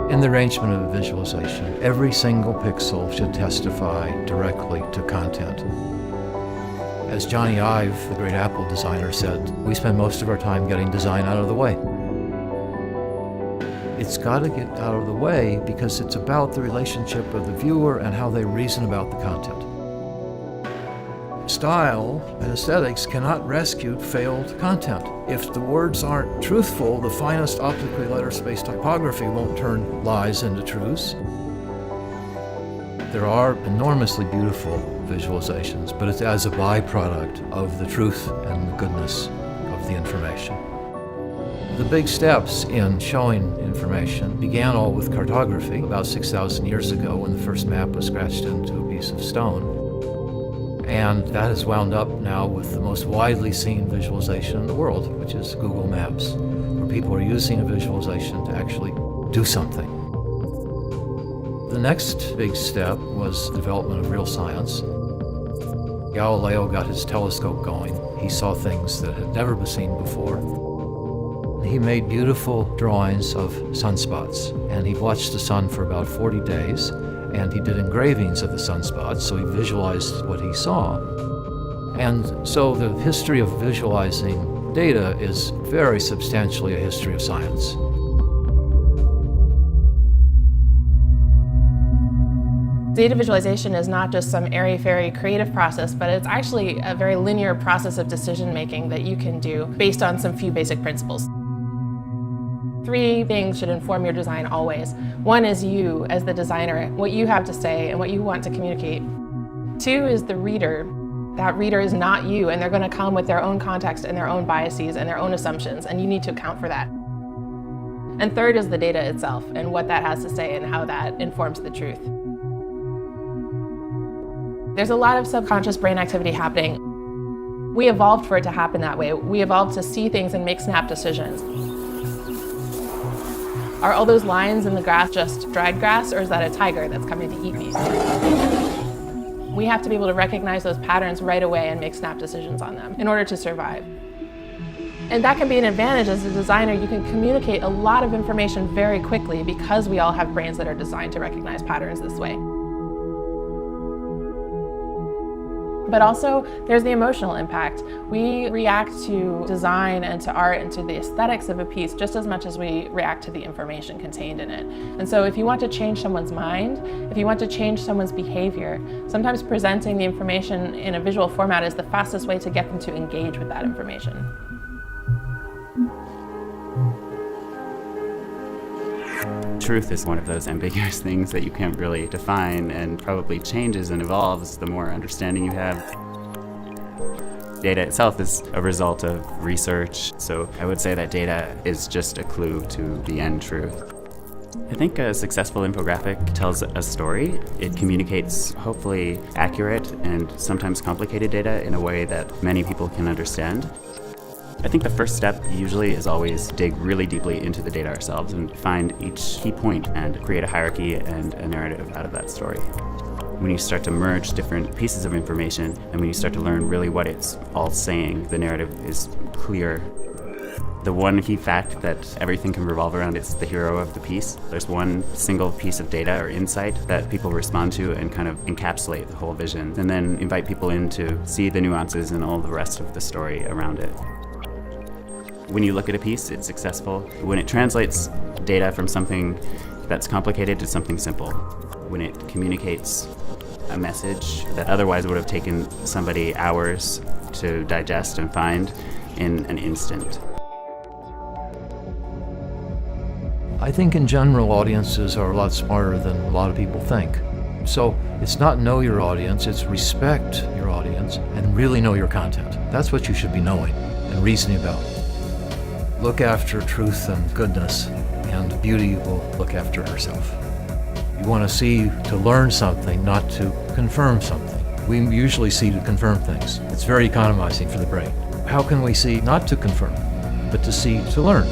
In the arrangement of a visualization, every single pixel should testify directly to content. As Johnny Ive, the great Apple designer, said, we spend most of our time getting design out of the way. It's got to get out of the way because it's about the relationship of the viewer and how they reason about the content. Style and aesthetics cannot rescue failed content. If the words aren't truthful, the finest optically letter-spaced typography won't turn lies into truths. There are enormously beautiful visualizations, but it's as a byproduct of the truth and the goodness of the information. The big steps in showing information began all with cartography about 6,000 years ago when the first map was scratched into a piece of stone. And that has wound up now with the most widely seen visualization in the world, which is Google Maps, where people are using a visualization to actually do something. The next big step was the development of real science. Galileo got his telescope going. He saw things that had never been seen before. He made beautiful drawings of sunspots, and he watched the sun for about 40 days. And he did engravings of the sunspots, so he visualized what he saw. And so the history of visualizing data is very substantially a history of science. Data visualization is not just some airy-fairy creative process, but it's actually a very linear process of decision-making that you can do based on some few basic principles. 3 things should inform your design always. 1 is you as the designer, what you have to say and what you want to communicate. 2 is the reader. That reader is not you, and they're going to come with their own context and their own biases and their own assumptions, and you need to account for that. And 3rd is the data itself and what that has to say and how that informs the truth. There's a lot of subconscious brain activity happening. We evolved for it to happen that way. We evolved to see things and make snap decisions. Are all those lines in the grass just dried grass, or is that a tiger that's coming to eat me? We have to be able to recognize those patterns right away and make snap decisions on them in order to survive. And that can be an advantage as a designer. You can communicate a lot of information very quickly because we all have brains that are designed to recognize patterns this way. But also, there's the emotional impact. We react to design and to art and to the aesthetics of a piece just as much as we react to the information contained in it. And so if you want to change someone's mind, if you want to change someone's behavior, sometimes presenting the information in a visual format is the fastest way to get them to engage with that information. Truth is one of those ambiguous things that you can't really define and probably changes and evolves the more understanding you have. Data itself is a result of research, so I would say that data is just a clue to the end truth. I think a successful infographic tells a story. It communicates hopefully accurate and sometimes complicated data in a way that many people can understand. I think the first step usually is always dig really deeply into the data ourselves and find each key point and create a hierarchy and a narrative out of that story. When you start to merge different pieces of information and when you start to learn really what it's all saying, the narrative is clear. The one key fact that everything can revolve around is the hero of the piece. There's one single piece of data or insight that people respond to and kind of encapsulate the whole vision, and then invite people in to see the nuances and all the rest of the story around it. When you look at a piece, it's successful when it translates data from something that's complicated to something simple. When it communicates a message that otherwise would have taken somebody hours to digest and find in an instant. I think in general audiences are a lot smarter than a lot of people think. So it's not know your audience, it's respect your audience and really know your content. That's what you should be knowing and reasoning about. Look after truth and goodness, and beauty will look after herself. You want to see to learn something, not to confirm something. We usually see to confirm things. It's very economizing for the brain. How can we see not to confirm, but to see to learn?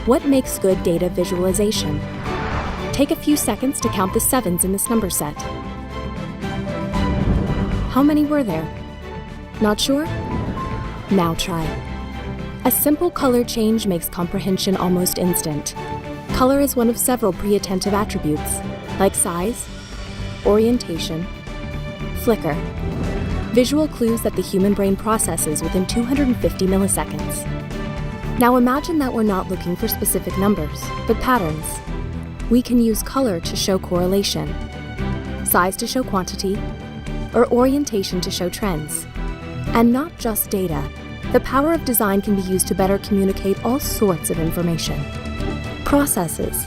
What makes good data visualization? Take a few seconds to count the 7s in this number set. How many were there? Not sure? Now try. A simple color change makes comprehension almost instant. Color is one of several pre-attentive attributes, like size, orientation, flicker, visual clues that the human brain processes within 250 milliseconds. Now imagine that we're not looking for specific numbers, but patterns. We can use color to show correlation, size to show quantity, or orientation to show trends. And not just data. The power of design can be used to better communicate all sorts of information. Processes,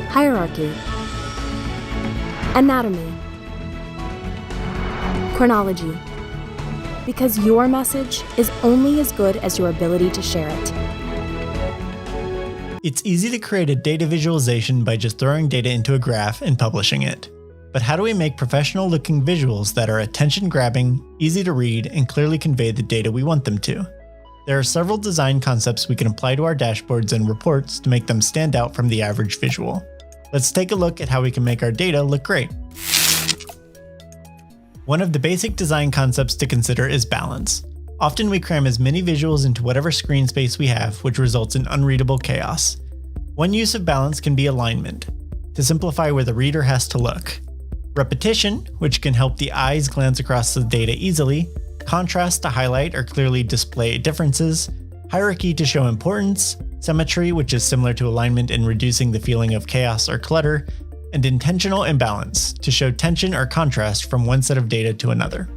hierarchy, anatomy, chronology. Because your message is only as good as your ability to share it. It's easy to create a data visualization by just throwing data into a graph and publishing it. But how do we make professional-looking visuals that are attention-grabbing, easy to read, and clearly convey the data we want them to? There are several design concepts we can apply to our dashboards and reports to make them stand out from the average visual. Let's take a look at how we can make our data look great. One of the basic design concepts to consider is balance. Often we cram as many visuals into whatever screen space we have, which results in unreadable chaos. One use of balance can be alignment, to simplify where the reader has to look. Repetition, which can help the eyes glance across the data easily. Contrast to highlight or clearly display differences. Hierarchy to show importance. Symmetry, which is similar to alignment in reducing the feeling of chaos or clutter. And intentional imbalance, to show tension or contrast from one set of data to another.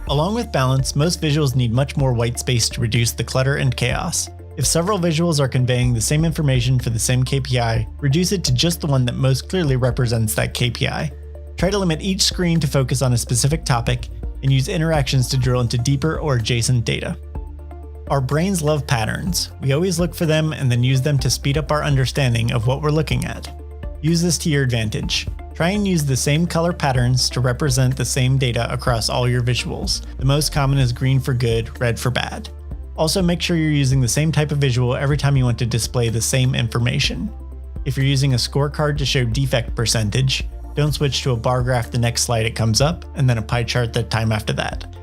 Along with balance, most visuals need much more white space to reduce the clutter and chaos. If several visuals are conveying the same information for the same KPI, reduce it to just the one that most clearly represents that KPI. Try to limit each screen to focus on a specific topic, and use interactions to drill into deeper or adjacent data. Our brains love patterns. We always look for them and then use them to speed up our understanding of what we're looking at. Use this to your advantage. Try and use the same color patterns to represent the same data across all your visuals. The most common is green for good, red for bad. Also, make sure you're using the same type of visual every time you want to display the same information. If you're using a scorecard to show defect percentage, don't switch to a bar graph the next slide it comes up, and then a pie chart the time after that.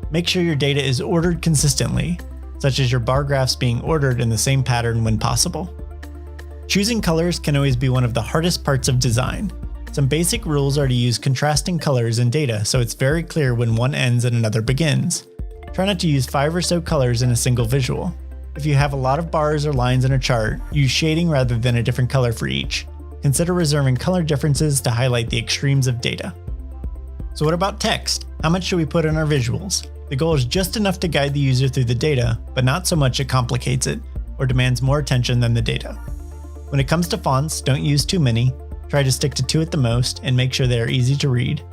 Make sure your data is ordered consistently, such as your bar graphs being ordered in the same pattern when possible. Choosing colors can always be one of the hardest parts of design. Some basic rules are to use contrasting colors in data so it's very clear when one ends and another begins. Try not to use 5 or so colors in a single visual. If you have a lot of bars or lines in a chart, use shading rather than a different color for each. Consider reserving color differences to highlight the extremes of data. So what about text? How much should we put in our visuals? The goal is just enough to guide the user through the data, but not so much it complicates it, or demands more attention than the data. When it comes to fonts, don't use too many. Try to stick to 2 at the most, and make sure they are easy to read.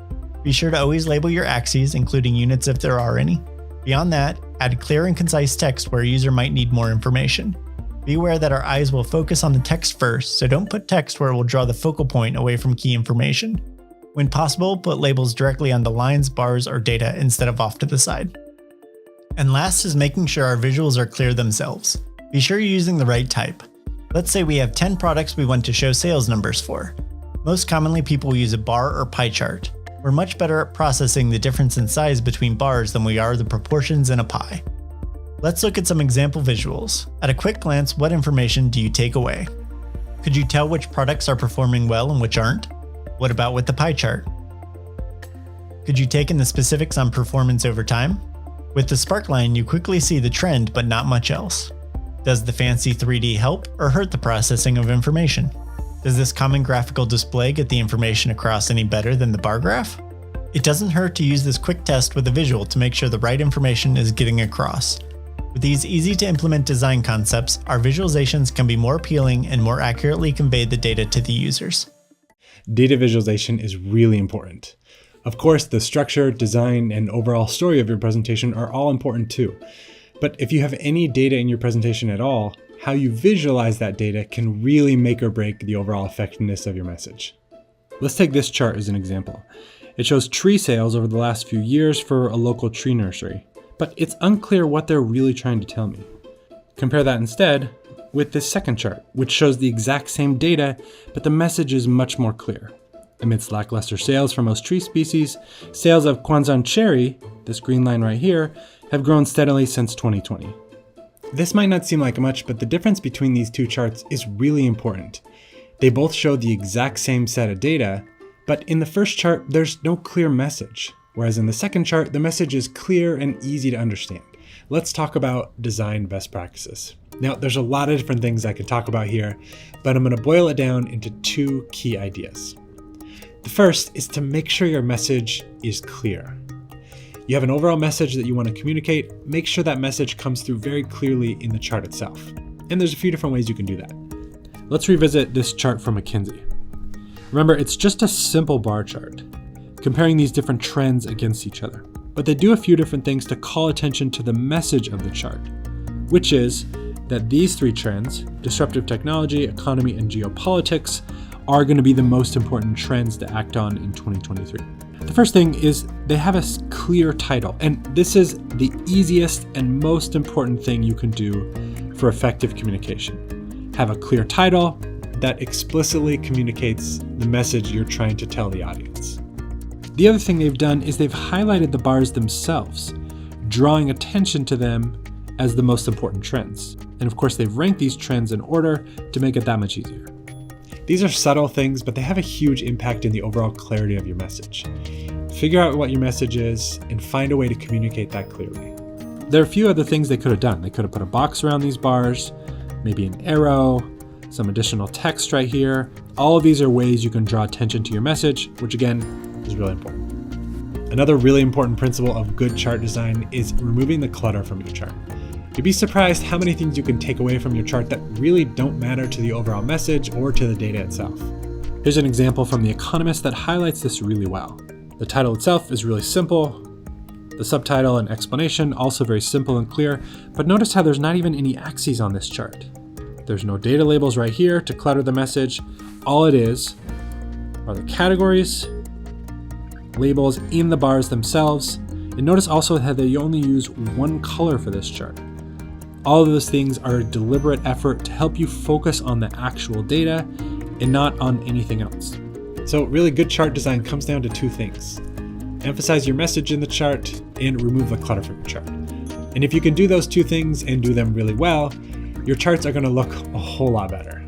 Be sure to always label your axes, including units if there are any. Beyond that, add clear and concise text where a user might need more information. Be aware that our eyes will focus on the text first, so don't put text where it will draw the focal point away from key information. When possible, put labels directly on the lines, bars, or data instead of off to the side. And last is making sure our visuals are clear themselves. Be sure you're using the right type. Let's say we have 10 products we want to show sales numbers for. Most commonly, people will use a bar or pie chart. We're much better at processing the difference in size between bars than we are the proportions in a pie. Let's look at some example visuals. At a quick glance, what information do you take away? Could you tell which products are performing well and which aren't? What about with the pie chart? Could you take in the specifics on performance over time? With the spark line, you quickly see the trend, but not much else. Does the fancy 3D help or hurt the processing of information? Does this common graphical display get the information across any better than the bar graph? It doesn't hurt to use this quick test with a visual to make sure the right information is getting across. With these easy-to-implement design concepts, our visualizations can be more appealing and more accurately convey the data to the users. Data visualization is really important. Of course, the structure, design, and overall story of your presentation are all important too. But if you have any data in your presentation at all, how you visualize that data can really make or break the overall effectiveness of your message. Let's take this chart as an example. It shows tree sales over the last few years for a local tree nursery, but it's unclear what they're really trying to tell me. Compare that instead with this second chart, which shows the exact same data, but the message is much more clear. Amidst lackluster sales for most tree species, sales of Kwanzan cherry, this green line right here, have grown steadily since 2020. This might not seem like much, but the difference between these two charts is really important. They both show the exact same set of data, but in the first chart, there's no clear message, whereas in the second chart, the message is clear and easy to understand. Let's talk about design best practices. Now, there's a lot of different things I could talk about here, but I'm going to boil it down into two key ideas. The first is to make sure your message is clear. You have an overall message that you want to communicate, make sure that message comes through very clearly in the chart itself. And there's a few different ways you can do that. Let's revisit this chart from McKinsey. Remember, it's just a simple bar chart, comparing these different trends against each other. But they do a few different things to call attention to the message of the chart, which is that these three trends, disruptive technology, economy, and geopolitics, are going to be the most important trends to act on in 2023. The first thing is they have a clear title, and this is the easiest and most important thing you can do for effective communication. Have a clear title that explicitly communicates the message you're trying to tell the audience. The other thing they've done is they've highlighted the bars themselves, drawing attention to them as the most important trends. And of course, they've ranked these trends in order to make it that much easier. These are subtle things, but they have a huge impact in the overall clarity of your message. Figure out what your message is and find a way to communicate that clearly. There are a few other things they could have done. They could have put a box around these bars, maybe an arrow, some additional text right here. All of these are ways you can draw attention to your message, which again, is really important. Another really important principle of good chart design is removing the clutter from your chart. You'd be surprised how many things you can take away from your chart that really don't matter to the overall message or to the data itself. Here's an example from The Economist that highlights this really well. The title itself is really simple. The subtitle and explanation also very simple and clear, but notice how there's not even any axes on this chart. There's no data labels right here to clutter the message. All it is are the categories, labels in the bars themselves, and notice also that they only use one color for this chart. All of those things are a deliberate effort to help you focus on the actual data and not on anything else. So really good chart design comes down to two things. Emphasize your message in the chart and remove the clutter from your chart. And if you can do those two things and do them really well, your charts are going to look a whole lot better.